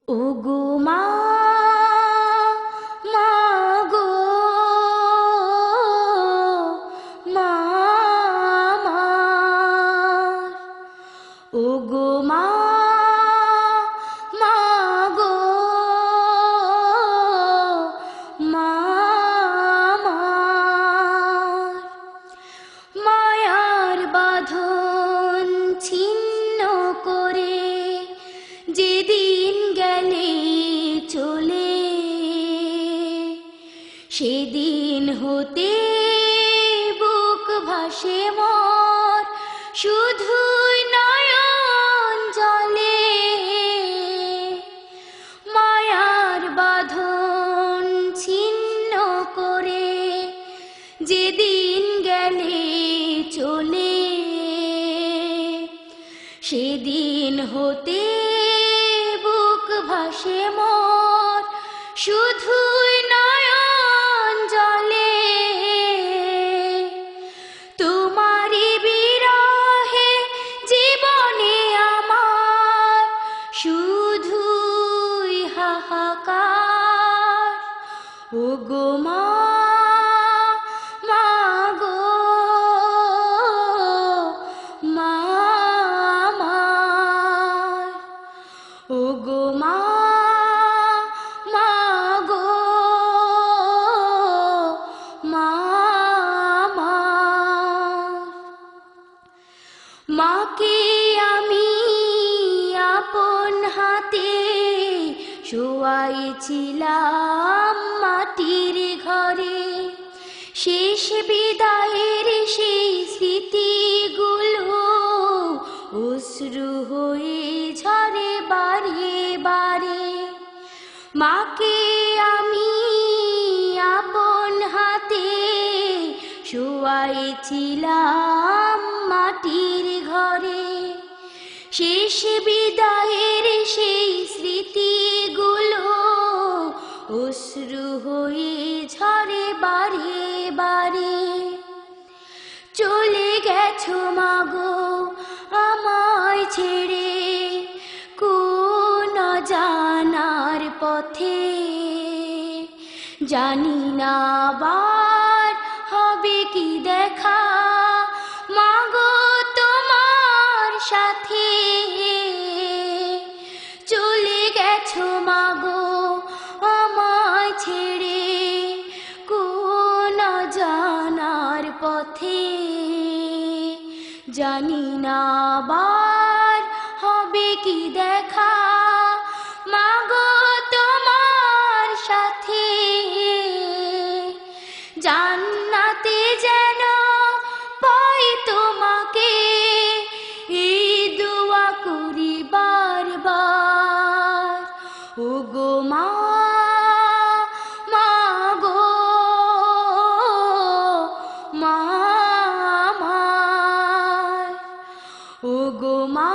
ওগো মা, মা গো, মা আমার। ওগো মা, মা গো, মা আমার। মায়ার বাঁধন ছিন্ন করে যেদিন গেলে চলে, সেদিন হতে বুক ভাসে মোর শুধুই নয়ন জলে। মায়ার বাঁধন ছিন্ন করে যেদিন গেলে চলে, সেদিন হতে বুক ভাসে মোর শুধুই নয়ন জলে। তোমারি বিরহে জীবনে আমার শুধুই হাহাকার। ওগো মা, মা গো, মা আমার। ওগো মা, মা গো, মা আমার। মাকে আমি আপন হাতে শোয়াইছিলাম মাটির ঘরে। শেষ বিদায়ের সেই স্মৃতিগুলো অশ্রু হয়ে ঝরে বারে বারে। মাকে আমি আপন হাতে শোয়াইছিলাম মাটির ঘরে। শেষ বিদায়ের সেই স্মৃতিগুলো অশ্রু হয়ে ঝরে বারে বারে। চলে গেছো মাগো আমায় ছেড়ে কোন জানার পথে। জানি না আবার হবে কি দেখা মাগো তোমার সাথে। চলে গেছো মাগো আমায় ছেড়ে কোন জানার পথে। জানি না আবার হবে কি দেখা মাগো তোমার সাথে। জান্নাতে যেন পাই তোমাকে এই দোয়া করি বারবার। ওগো মা, মা গো, মা আমার। ওগো মা।